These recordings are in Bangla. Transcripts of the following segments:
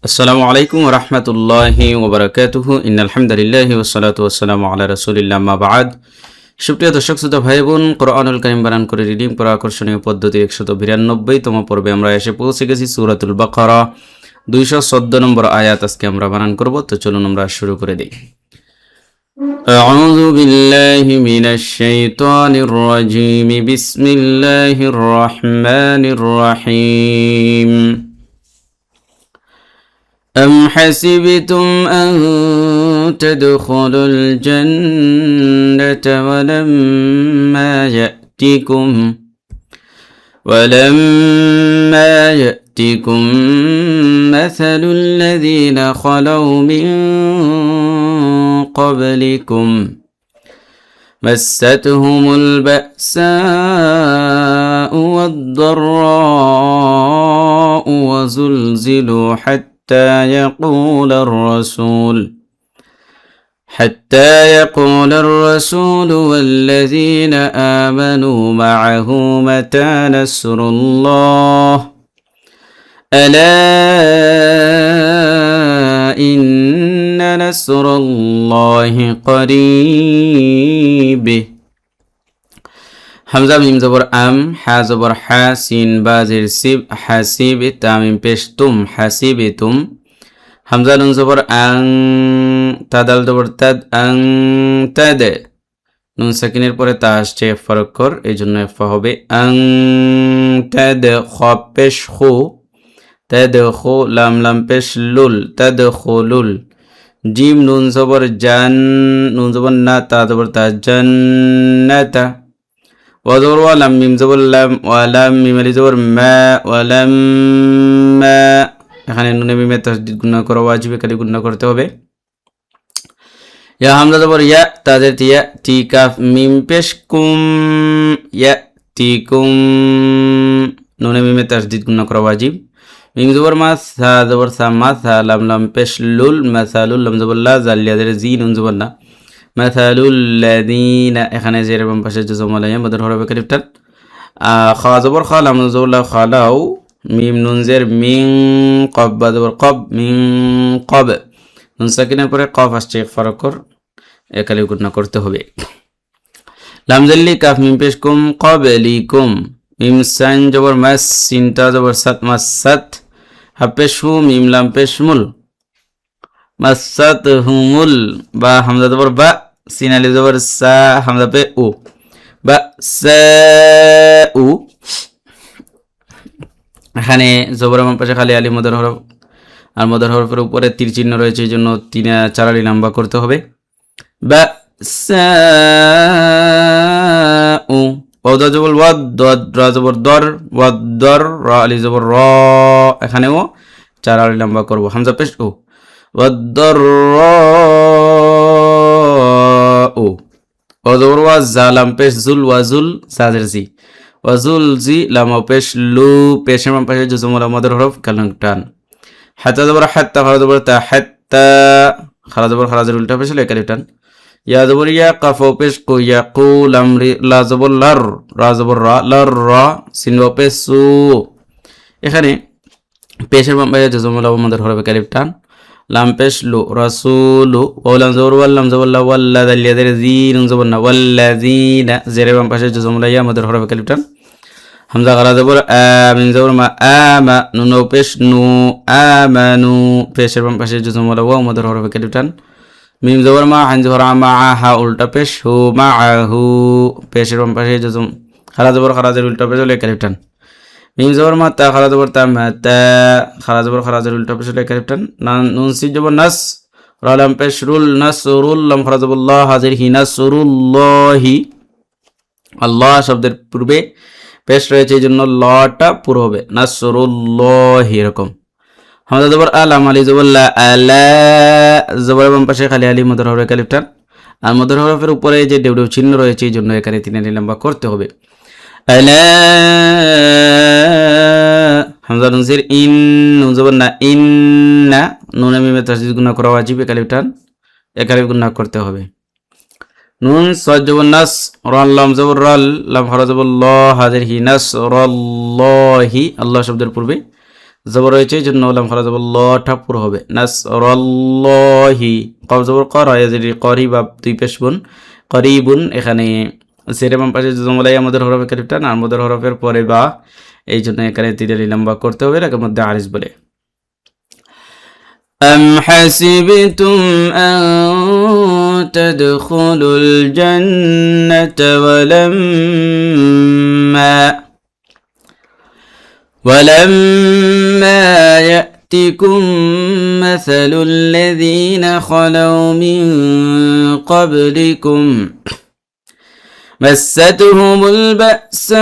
আসসালামু আলাইকুম ওয়া রাহমাতুল্লাহি ওয়া বারাকাতুহু ইন্নাল হামদুলিল্লাহি ওয়াস সালাতু ওয়াস সালামু আলা রাসূলিল্লাহ আম্মা বা'দ। সুপ্রিয় দর্শক শ্রোতা ভাই বোন, কোরআনুল কারীম বানান করে রিডিং করা আকর্ষণীয় পদ্ধতি 192তম পর্বে আমরা এসে পৌঁছে গেছি। সূরাতুল বাকারা 214 নম্বর আয়াত আজকে আমরা বানান করব। তো চলুন আমরা শুরু করে দেই। আউযু বিল্লাহি মিনাশ শাইতানির রাজীম। বিসমিল্লাহির রাহমানির রাহিম। أم حسبتم أن تدخلوا الجنة ولما يأتكم مثل الذين خلوا من قبلكم مستهم البأساء والضراء وزلزلوا حتى يقول الرسول والذين آمنوا معه متى نصر الله ألا إن نصر الله قريب। হামজা মিম জবর আম, হা জবর হা, সিন বা জের সিব, হাসিব তামিম পেশ তুম, হাসিবিতুম। হামজা নুন জবর আং, তাদাল জবর তাদ, আং তাদ। নুন সাকিনের পরে তা আসছে ফরক কর, এই জন্য ফা হবে আং তাদ। খ পেশ খু, তাদ খু, লাম লাম পেশ লুল, তাদ খুলুল। জিম নুন জবর জান, নুন জবর না, তা জবর তা, জান্নাতা। ওয়াজবর ওয়ালাম, মিম জবর লাম, ওয়ালাম মিম আলিফ জবর মা, ওয়ালাম মা। এখানে নুনে মিমে তাসদীদ গুণা করা ওয়াজিব, কালি গুণা করতে হবে। ইয়া হামজা জবর ইয়া, তাজের তিয়া, টি কাফ মিম পেশ কুম, ইয়া টি কুম। নুনে মিমে তাসদীদ গুণা করা ওয়াজিব। মিম জবর মা, সা জবর সা, মা সা, লাম লাম পেশ লুল, মাসালুল, লাম জবর লা, জালিয়াদের জি, নুন জবর না, মাসালুল লাযীনা। এখানে জের বাম পাশে জজম আলাইয়া মদের হরফে কালিফ টান। খা জবর খা, লাম জবর লা, খালাউ, মিম নুন জের মিন, কব বা জবর কব, মিন কব। নুন সাকিনের পরে কফ আসছে, ফারাক কর, একালি গুণনা করতে হবে। লাম জাল্লি কাফ মিম পেশ কুম, ক্বাবলিকুম। মিম সাইন জবর মাস, সিনটা জবর সাত, মাসাত। হা পেশ হু, মিম লাম পেশ মুল, মাসাতহুমুল। বা হামজা জবর বা, সিন আলিফ জবর সা, হামজা পে উ, বা সা উ। এখানে জবর আমার পাশে খালি আলি মদের হরফ, আর মদের হরফের উপরে তীর চিহ্ন রয়েছে, এই জন্য 4 আলি লম্বা করতে হবে। বা সা উ। ওয়াদা জবর ওয়াদ, দদ রা জবর দর, ওয়াদ দর, রা আলি জবর র। এখানেও 4 আলি লম্বা করব। হামজা পেশ উ, ওয়াদ দর উ। ওয়াজবর ওয়া, জালাম পেশ জুল, ওয়াজুল, সাজের জি, ওয়াজুল জি, লাম পেশ লু, পেশের বাম পাশে জজমুল মদের হরফ, কালাং টান। হাত্তা জবর হাত্তা, খারা জবর তা, হাত্তা, খারা জবর খারাজের উল্টা পেশ লেকালি টান। ইয়া জবর ইয়া, কাফ পেশ কু, ইয়াকু, লাম লা জবর লার, রা জবর রা, লার রা, সিন পেশ সু। এখানে পেশের বাম পাশে জজমুল মদের হরফ, কালিফ টান। লাম পেশ লু, রাসূলু, ওয়ালাম জবর ওয়াল, লাম জবর লা, ওয়াল্লা, দালিয়াদের জি, নুন জবর না, ওয়াল্লাযীনা। জেরে বাম পাশে জজমুল ইয়া মদের হরফ, কালিফ টান। হামজা খারা জবর আ, মিম জবর মা, আমা, নুন পেশ নু, আমানু। পেশের বাম পাশে জজমুল ওয়া মদের হরফ, কালিফ টান। মিম জবর মা, হান জবর আমা, হা উল্টা পেশ হু, মাআহু। পেশের বাম পাশে জজম, খারা জবর খারাজের উল্টা পেশ লে, কালিফ টান। মিম জবর মা, তা খারা জবর তা, মাতা, খারা জবর খারাজের উল্টা পেশ লে, কালিফ টান। নুন সিন জবর নাস, রা লাম পেশ রুল, নাসরুল, লাম খারা জবর লা, হাজির হি, নাসরুল্লাহি। আল্লাহ শব্দের পূর্বে পেশ রয়েছে, এই জন্য লটা পুরো হবে, নাসরুল্লাহি। এরকম হামজা জবর আলাম, আলি জবর লা, আলা, জবর বাম পাশে খালি আলি মদের হরফে কালিফ টান। আর মদের হরফের উপরে যে ডেউ চিহ্ন রয়েছে, এই জন্য এখানে 3 আলি লম্বা করতে হবে। আলা, হামজা নুন জির ইন, নুন জবর না, ইন্না, নুনে মিমে তাসদীদ গুণা করা ওয়াজিব, কালিফ টান, একালিফ গুণা করতে হবে। নুন সাদ জবর নাস, রাল লাম জবর রাল, লাম খারা জবর ল, হাজির হি, নাসরাল্লাহি। আল্লাহ শব্দের পূর্বে জবর রয়েছে এই জন্য লাম খারা জবর ল ঠাপুর হবে নাসরাল্লাহি কফ জবর কর ইয়াজিরি করিবা দুই পেশ বুন করিবুন এখানে জেরে বাম পাশে জমলাই আমাদের হরফে কালিফটা না আমাদের হরফের পরে বা এই জন্য এখানে তিরালি লম্বা করতে হবে এর মধ্যে আরিস বলে أم حسبتم أن تدخلوا الجنة ولما يأتكم مثل الذين خلوا من قبلكم مستهم البأساء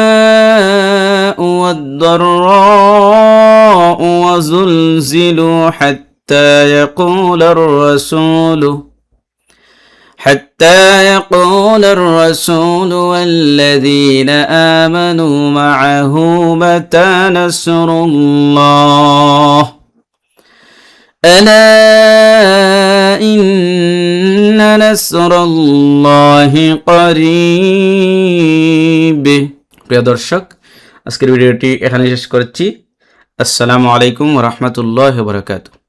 والضراء وزلزلوا حتى يقول الرسول والذين آمنوا معه متى نصر الله ألا إن نصر الله قريب প্রিয় দর্শক আজকের ভিডিওটি এখানে শেষ করছি আসসালামু আলাইকুম ওয়া রাহমাতুল্লাহি ওয়া বারাকাতুহু